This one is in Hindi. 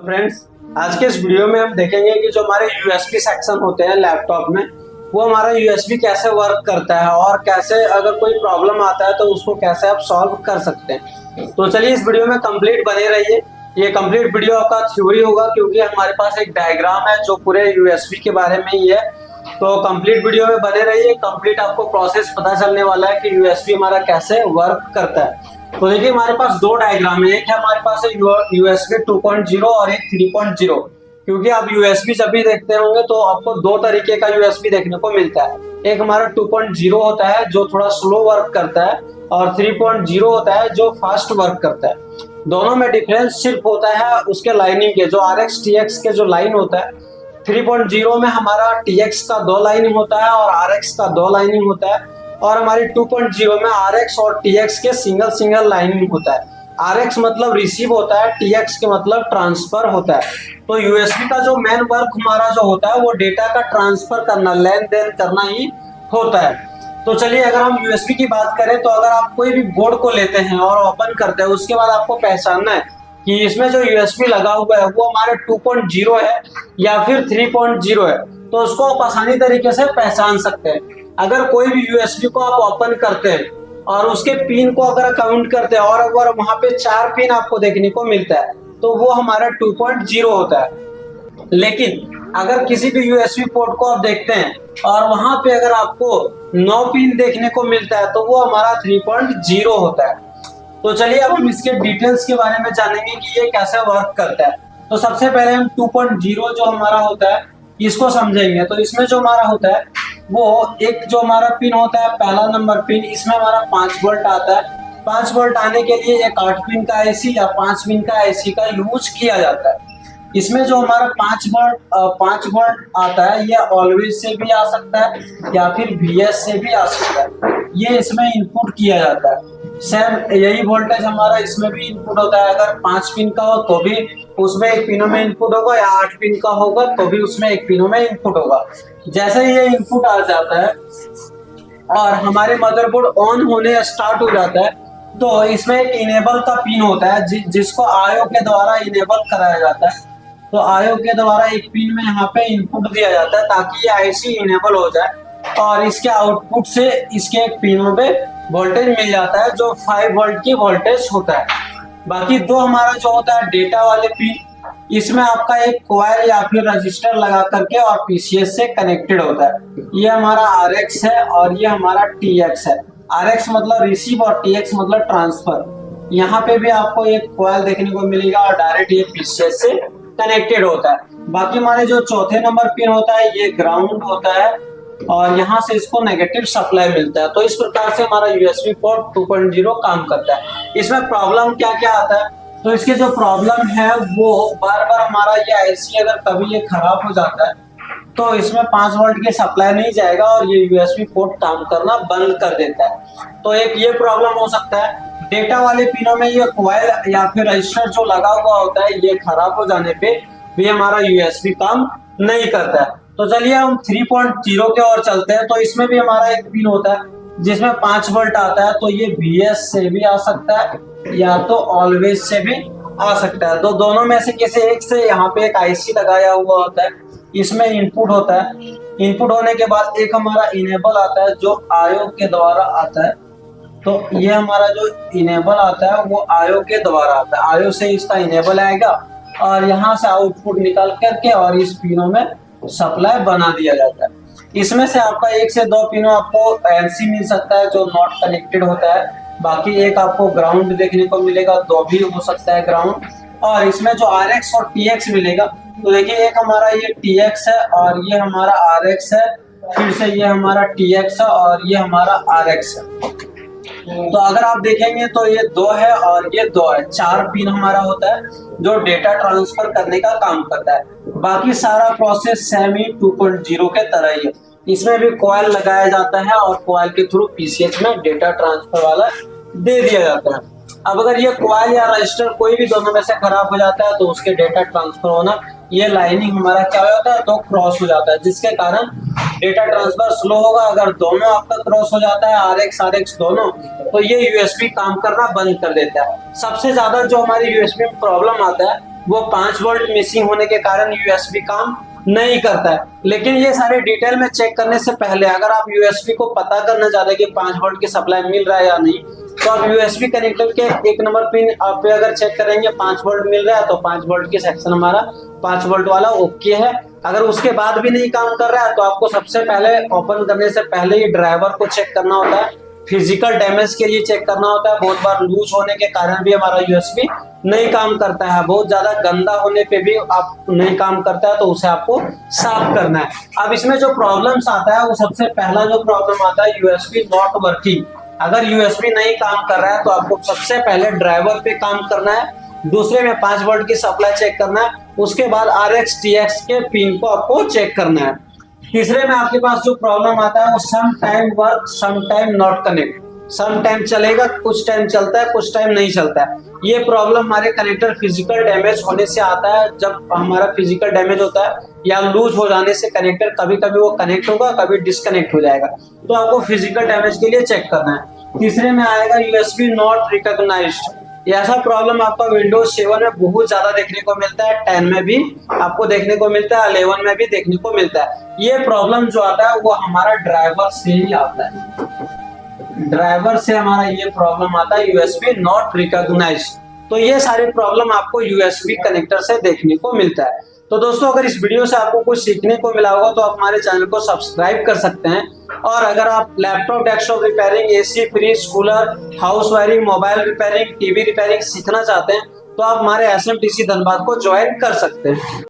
फ्रेंड्स, आज के इस वीडियो में हम देखेंगे कि जो हमारे यूएसबी सेक्शन होते हैं लैपटॉप में, वो हमारा यूएसबी कैसे वर्क करता है और कैसे अगर कोई प्रॉब्लम आता है तो उसको कैसे आप सॉल्व कर सकते हैं। तो चलिए इस वीडियो में कंप्लीट बने रहिए। ये कंप्लीट वीडियो आपका थ्योरी होगा क्योंकि हमारे पास एक डायग्राम है जो पूरे यूएसबी के बारे में ही है। तो कंप्लीट वीडियो में बने रहिए, कंप्लीट आपको प्रोसेस पता चलने वाला है कि यूएसबी हमारा कैसे वर्क करता है। तो देखिए हमारे पास दो डायग्राम है, एक है हमारे पास यूएसबी 2.0 और एक 3.0। क्योंकि आप यूएसबी जब भी देखते होंगे तो आपको दो तरीके का यूएसबी देखने को मिलता है। एक हमारा 2.0 होता है जो थोड़ा स्लो वर्क करता है और 3.0 होता है जो फास्ट वर्क करता है। दोनों में डिफरेंस सिर्फ होता है उसके लाइनिंग के, जो RX TX के जो लाइन होता है। 3.0 में हमारा TX का 2 लाइनिंग होता है और RX का 2 लाइनिंग होता है, और हमारी 2.0 में RX और TX के सिंगल सिंगल लाइनिंग होता है। RX मतलब रिसीव होता है, TX के मतलब ट्रांसफर होता है। तो यूएसबी का जो मेन वर्क हमारा जो होता है वो डेटा का ट्रांसफर करना, लेन देन करना ही होता है। तो चलिए अगर हम यूएसबी की बात करें तो अगर आप कोई भी बोर्ड को लेते हैं और ओपन करते हैं, उसके बाद आपको पहचानना है कि इसमें जो यूएसबी लगा हुआ है वो हमारे 2.0 है या फिर 3.0 है। तो उसको आप आसानी तरीके से पहचान सकते हैं। अगर कोई भी यूएसबी को आप ओपन करते हैं और उसके पिन को अगर काउंट करते हैं और अगर वहां पे 4 पिन आपको देखने को मिलता है तो वो हमारा 2.0 होता है। लेकिन अगर किसी भी यूएसबी पोर्ट को आप देखते हैं और वहां पे अगर आपको 9 पिन देखने को मिलता है तो वो हमारा 3.0 होता है। तो चलिए अब हम इसके डिटेल्स के बारे में जानेंगे कि ये कैसे वर्क करता है। तो सबसे पहले हम 2.0 जो हमारा होता है इसको समझेंगे। तो इसमें जो हमारा होता है वो एक जो हमारा पिन होता है, पहला नंबर पिन, इसमें हमारा 5 वोल्ट आता है। 5 वोल्ट आने के लिए एक 8 पिन का एसी या 5 पिन का एसी का यूज किया जाता है। इसमें जो हमारा 5 वोल्ट आता है ये ऑलवेज से भी आ सकता है या फिर VS से भी आ सकता है। ये इसमें इनपुट किया जाता है। सेम यही वोल्टेज हमारा इसमें भी इनपुट होता है। अगर 5 पिन का हो तो भी उसमें एक पिनों में इनपुट होगा, या 8 पिन का होगा तो भी उसमें एक पिनों में इनपुट होगा। जैसे ही ये इनपुट आ जाता है और हमारे मदरबोर्ड ऑन होने स्टार्ट हो जाता है तो इसमें एक इनेबल का पिन होता है जिसको आयो के द्वारा इनेबल कराया जाता है। तो आयो के द्वारा एक पिन में यहाँ पे इनपुट दिया जाता है ताकि ये IC इनेबल हो जाए और इसके आउटपुट से इसके एक पिनों पे वोल्टेज मिल जाता है जो 5 वोल्ट की वोल्टेज होता है। बाकी दो हमारा जो होता है डेटा वाले पिन, इसमें आपका एक कॉइल या फिर रजिस्टर लगा करके और PCS से कनेक्टेड होता है। ये हमारा RX है और ये हमारा TX है। RX मतलब रिसीव और TX मतलब ट्रांसफर। यहाँ पे भी आपको एक कॉइल देखने को मिलेगा और डायरेक्ट ये PCS से कनेक्टेड होता है। बाकी हमारे जो चौथे नंबर पिन होता है ये ग्राउंड होता है और यहाँ से इसको नेगेटिव सप्लाई मिलता है। तो इस प्रकार से हमारा यूएसबी पोर्ट 2.0 काम करता है। इसमें प्रॉब्लम क्या क्या आता है, तो इसके जो प्रॉब्लम है वो बार बार हमारा ये IC अगर कभी ये खराब हो जाता है तो इसमें 5 वोल्ट की सप्लाई नहीं जाएगा और ये यूएसबी पोर्ट काम करना बंद कर देता है। तो एक ये प्रॉब्लम हो सकता है। डेटा वाले पिनों में ये कॉइल या फिर रजिस्टर जो लगा हुआ होता है ये खराब हो जाने पे भी हमारा यूएसबी काम नहीं करता है। तो चलिए हम 3.0 के और चलते हैं। तो इसमें भी हमारा एक पिन होता है जिसमें 5 वोल्ट आता है। तो ये VS से भी आ सकता है या तो ऑलवेज से भी आ सकता है। तो दोनों में से किसी एक से यहाँ पे एक IC लगाया हुआ होता है, इसमें इनपुट होता है। इनपुट होने के बाद एक हमारा इनेबल आता है जो आयो के द्वारा आता है। तो ये हमारा जो इनेबल आता है वो आयो के द्वारा आता है। आयो से इसका इनेबल आएगा और यहाँ से आउटपुट निकाल करके और इस पिनों में सप्लाई बना दिया जाता है। इसमें से आपका 1 से 2 पिनों आपको NC मिल सकता है जो नॉट कनेक्टेड होता है। बाकी एक आपको ग्राउंड देखने को मिलेगा, 2 भी हो सकता है ग्राउंड। और इसमें जो RX और TX मिलेगा, तो देखिए एक हमारा ये TX है और ये हमारा RX है, फिर से ये हमारा TX है और ये हमारा RX है। तो अगर आप देखेंगे तो ये 2 है और ये 2 है। 4 पिन हमारा होता है जो डेटा ट्रांसफर करने का काम करता है। बाकी सारा प्रोसेस सेम ही 2.0 के तरह ही है। इसमें भी कॉइल लगाया जाता है और कॉइल के थ्रू PCS में डेटा ट्रांसफर वाला दे दिया जाता है। अब अगर ये कॉइल या रजिस्टर कोई भी दोनों में से खराब हो जाता है तो उसके डेटा ट्रांसफर होना, ये लाइनिंग हमारा क्या होता है तो क्रॉस हो जाता है, जिसके कारण डेटा ट्रांसफर स्लो होगा। अगर दोनों आपका क्रॉस हो जाता है RX दोनों, तो ये यूएसबी काम करना बंद कर देता है। सबसे ज्यादा जो हमारी यूएसबी में प्रॉब्लम आता है वो 5 वोल्ट मिसिंग होने के कारण यूएसबी काम नहीं करता है। लेकिन ये सारे डिटेल में चेक करने से पहले अगर आप यूएसबी को पता करना चाहते हैं कि 5 वोल्ट की सप्लाई मिल रहा है या नहीं, तो आप यूएसबी कनेक्टर के 1 नंबर पिन पे अगर चेक करेंगे 5 वोल्ट मिल रहा है तो 5 वोल्ट की सेक्शन हमारा 5 वोल्ट वाला ओके है। अगर उसके बाद भी नहीं काम कर रहा है तो आपको सबसे पहले ओपन करने से पहले ही ड्राइवर को चेक करना होता है, फिजिकल डैमेज के लिए चेक करना होता है। बहुत बार लूज होने के कारण भी हमारा यूएसबी नहीं काम करता है, बहुत ज्यादा गंदा होने पे भी आप नहीं काम करता है, तो उसे आपको साफ करना है। अब इसमें जो प्रॉब्लम्स आता है वो सबसे पहला जो प्रॉब्लम आता है यूएसबी नॉट वर्किंग। अगर यूएसबी नहीं काम कर रहा है तो आपको सबसे पहले ड्राइवर पे काम करना है, दूसरे में 5 वोल्ट की सप्लाई चेक करना है, उसके बाद RX TX के पिन को आपको चेक करना है। तीसरे में आपके पास जो प्रॉब्लम आता है वो some time work some time not connect, some time चलेगा, कुछ टाइम चलता है, कुछ टाइम नहीं चलता है। ये प्रॉब्लम हमारे कनेक्टर फिजिकल डैमेज होने से आता है। जब हमारा फिजिकल डैमेज होता है या लूज हो जाने से कनेक्टर कभी कभी वो कनेक्ट होगा, कभी डिस्कनेक्ट हो जाएगा, तो आपको फिजिकल डैमेज के लिए चेक करना है। तीसरे में आएगा यूएसबी नॉट रिकॉग्नाइज्ड। ऐसा प्रॉब्लम आपका विंडोज 7 में बहुत ज्यादा देखने को मिलता है, 10 में भी आपको देखने को मिलता है, 11 में भी देखने को मिलता है। ये प्रॉब्लम जो आता है वो हमारा ड्राइवर से ही आता है, ड्राइवर से हमारा ये प्रॉब्लम आता है यूएसबी नॉट रिकॉग्नाइज्ड। तो ये सारी प्रॉब्लम आपको यूएसबी कनेक्टर से देखने को मिलता है। तो दोस्तों अगर इस वीडियो से आपको कुछ सीखने को मिला होगा तो आप हमारे चैनल को सब्सक्राइब कर सकते हैं। और अगर आप laptop desktop repairing, AC, fridge, cooler, house wiring, mobile repairing, TV repairing सीखना चाहते हैं तो आप हमारे SMTC धनबाद को ज्वाइन कर सकते हैं।